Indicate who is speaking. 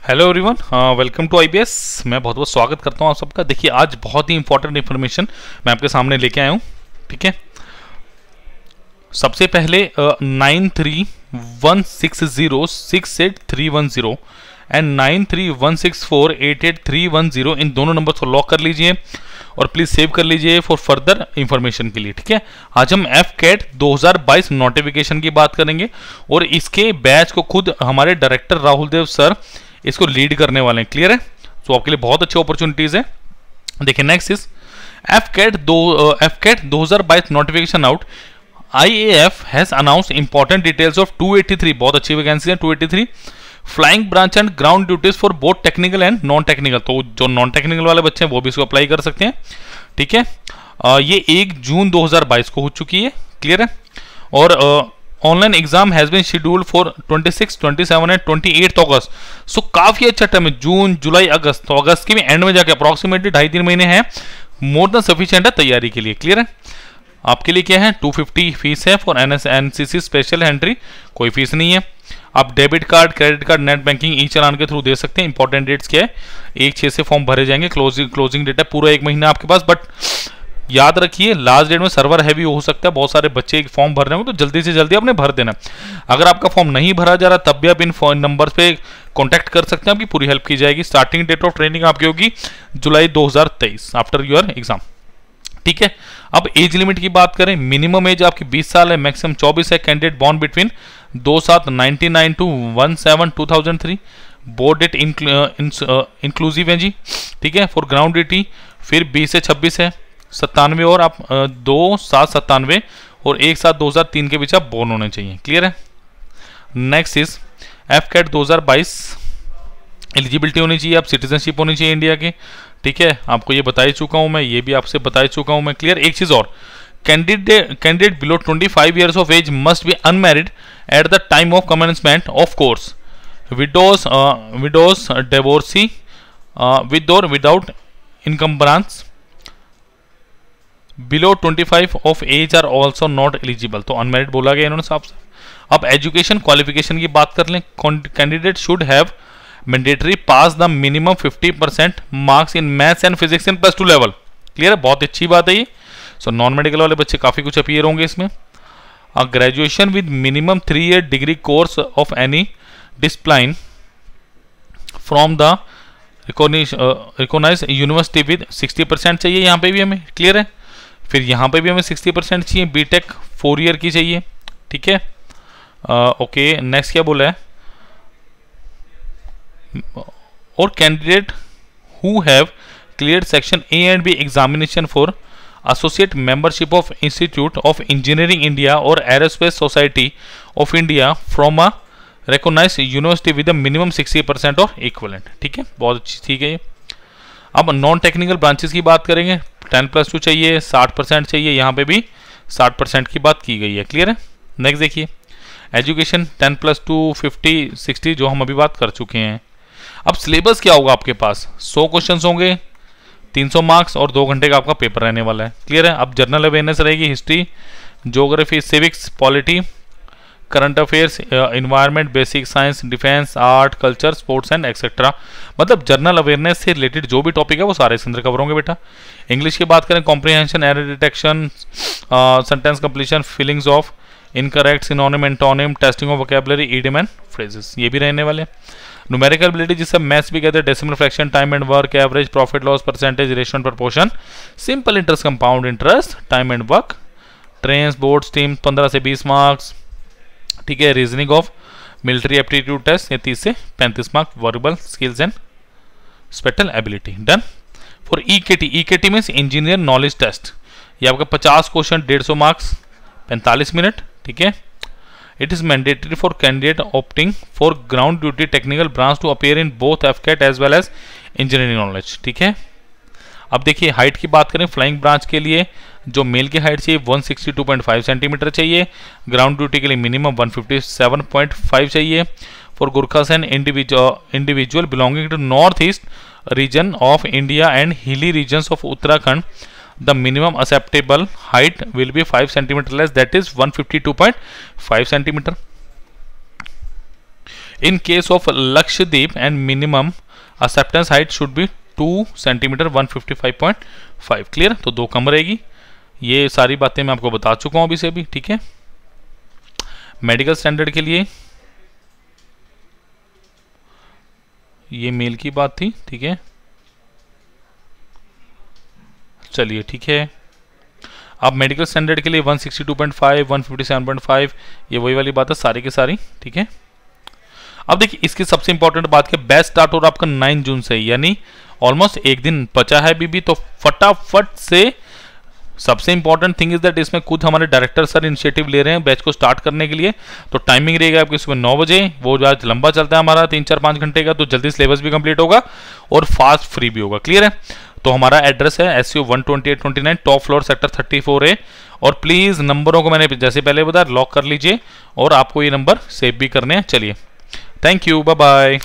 Speaker 1: Hello everyone, welcome to IBS. मैं बहुत बहुत स्वागत करता हूँ आप सबका। देखिए, आज बहुत ही इंपॉर्टेंट इन्फॉर्मेशन मैं आपके सामने लेके आया हूँ। ठीक है, सबसे पहले 9316068310 एंड 9316488310 इन दोनों नंबर को लॉक कर लीजिए और प्लीज़ सेव कर लीजिए फॉर फर्दर इंफॉर्मेशन के लिए। ठीक है, आज हम FCAT 2022 नोटिफिकेशन की बात करेंगे और इसके बैच को खुद हमारे डायरेक्टर राहुल देव सर इसको लीड करने वाले हैं। क्लियर है? तो आपके लिए बहुत अच्छी अपॉर्चुनिटीज है। देखिए, next is FCAT 2022 notification out. IAF has announced important details of 283, बहुत अच्छी वैकेंसी है 283 flying branch and ground duties for both technical and non technical. तो जो नॉन टेक्निकल वाले बच्चे हैं वो भी इसको अप्लाई कर सकते हैं। ठीक है, ये 1 जून 2022 को हो चुकी है। क्लियर है? और online exam has been scheduled for 26, 27 and 28 August. So काफी अच्छा टाइम है, जून जुलाई अगस्त। तो अगस्त के भी एंड में जाके अप्रोक्सीमेटली 2.5-3 महीने हैं, मोर देन सफिशिएंट है तैयारी के लिए। क्लियर है? आपके लिए क्या है, 250 फीस है फॉर NCC स्पेशल एंट्री, कोई फीस नहीं है। आप debit card, credit card, net banking, e चालान के थ्रू दे सकते हैं। इंपॉर्टेंट डेट्स क्या है, 1/6 से फॉर्म भरे जाएंगे। क्लोजिंग डेट है पूरा 1 महीना आपके पास, बट याद रखिए लास्ट डेट में सर्वर हैवी हो सकता है। बहुत सारे बच्चे एक फॉर्म भर रहे होंगे, तो जल्दी से जल्दी आपने भर देना। अगर आपका फॉर्म नहीं भरा जा रहा तब भी आप इन फोन नंबर पे कांटेक्ट कर सकते हैं, आपकी पूरी हेल्प की जाएगी। स्टार्टिंग डेट ऑफ ट्रेनिंग आपकी होगी जुलाई 2023 आफ्टर योर एग्जाम। ठीक है, अब एज लिमिट की बात करें, मिनिमम एज आपकी 20 साल है, मैक्सिमम 24 है। Candidate born between 2/7/99 to 1/7/2003। Both date inclusive है जी। ठीक है, फॉर ग्राउंड ड्यूटी फिर 20 से 26 है, 97 और आप 2/7/97 और 1/7/2003 के बीच आप बोर्न होने चाहिए। क्लियर है? नेक्स्ट इज FCAT 2022 एलिजिबिलिटी होनी चाहिए, आप सिटीजनशिप होनी चाहिए इंडिया के। ठीक है, आपको ये बता ही चुका हूं मैं, ये भी आपसे बता ही चुका हूं मैं। क्लियर? एक चीज और, candidate below 25 years of age must be unmarried at the time of commencement of course. Widows divorcee with और without encumbrance below 25 of age are also not eligible. तो अनमैरिड बोला गया इन्होंने साहब से। अब एजुकेशन क्वालिफिकेशन की बात कर लें, candidate should have mandatory pass the minimum 50% marks in maths and physics in +2 level. Clear है? बहुत अच्छी बात है ये। सो नॉन मेडिकल वाले बच्चे काफी कुछ अपीयर होंगे इसमें। Graduation with minimum 3 year degree course of any discipline from the recognized university with 60% चाहिए यहाँ पे भी हमें। क्लियर है? फिर यहाँ पे भी हमें 60% चाहिए। बीटेक 4 ईयर की चाहिए। ठीक है, ओके। नेक्स्ट क्या बोला है, और candidate who have clear section A and B examination for associate membership of institute of engineering India और aerospace society of India from a recognised university with a minimum 60% और इक्विवेलेंट। ठीक है, बहुत अच्छी। ठीक है, अब नॉन टेक्निकल ब्रांचेस की बात करेंगे, 10+2 चाहिए, 60% चाहिए। यहाँ पे भी 60% की बात की गई है। क्लियर है? नेक्स्ट देखिए, एजुकेशन 10+2 50 60 जो हम अभी बात कर चुके हैं। अब सिलेबस क्या होगा आपके पास, 100 क्वेश्चंस होंगे, 300 मार्क्स और 2 घंटे का आपका पेपर रहने वाला है। क्लियर है? अब जनरल अवेयरनेस रहेगी, history, geography, civics, polity, current affairs, environment, basic science, defence, art, culture, sports and etcetera. मतलब जनरल अवेयरनेस से रिलेटेड जो भी टॉपिक है वो सारे इसके अंदर कवर होंगे बेटा। इंग्लिश की बात करें, comprehension, error detection, sentence completion, feelings of incorrect, synonym, antonym, testing of vocabulary, idiom and phrases, ये भी रहने वाले। न्यूमेरिकल एबिलिटी जिससे मैथ्स भी कहते हैं, decimal fraction, time and work, average, profit loss, percentage, ratio and proportion, simple interest, compound interest, time and work, trains, बोर्ड, stream 15 से 20 मार्क्स। ठीक है, reasoning of military aptitude test, ये 30 से 35 marks, verbal skills and spatial ability. Done. For EKT means engineer knowledge test, ये आपका 50 question, 150 marks, 45 minute. ठीक है, it is mandatory for candidate opting for ground duty technical branch to appear in both FCAT as well as engineering knowledge. ठीक है, अब देखिए height की बात करें, फ्लाइंग ब्रांच के लिए जो मेल की हाइट चाहिए 162.5 सेंटीमीटर चाहिए, ग्राउंड ड्यूटी के लिए मिनिमम 157.5 चाहिए। फॉर गुरखासन individual belonging to north east region of India and hilly regions of Uttarakhand, the minimum acceptable height will be 5 cm less, that is 152.5 cm. In case of Lakshadweep and minimum acceptance height should be 2 centimetre 155.5। Clear, तो 2 कम रहेगी। ये सारी बातें मैं आपको बता चुका हूं अभी से अभी, ठीक है। मेडिकल स्टैंडर्ड के लिए ये मेल की बात थी, ठीक है। चलिए ठीक है, अब मेडिकल स्टैंडर्ड के लिए 162.5 157.5 ये वही वाली बात है सारी की सारी, ठीक है। अब देखिए इसकी सबसे इंपॉर्टेंट बात क्या, बैच स्टार्ट हो रहा आपका 9 जून से, यानी ऑलमोस्ट एक दिन बचा है अभी, तो फटाफट से सबसे इंपॉर्टेंट थिंग इज दैट इसमें खुद हमारे डायरेक्टर सर इनिशिएटिव ले रहे हैं बैच को स्टार्ट करने के लिए। तो टाइमिंग रहेगा आपकी सुबह 9 बजे, वो आज लंबा चलता है हमारा 3-4-5 घंटे का, तो जल्दी सिलेबस भी कंप्लीट होगा और फास्ट फ्री भी होगा। क्लियर है, तो हमारा एड्रेस है SU 12829 top floor sector 34A। और प्लीज़ नंबरों को मैंने जैसे पहले बताया लॉक कर लीजिए और आपको ये नंबर सेव भी करने हैं। चलिए, थैंक यू, बाय बाय।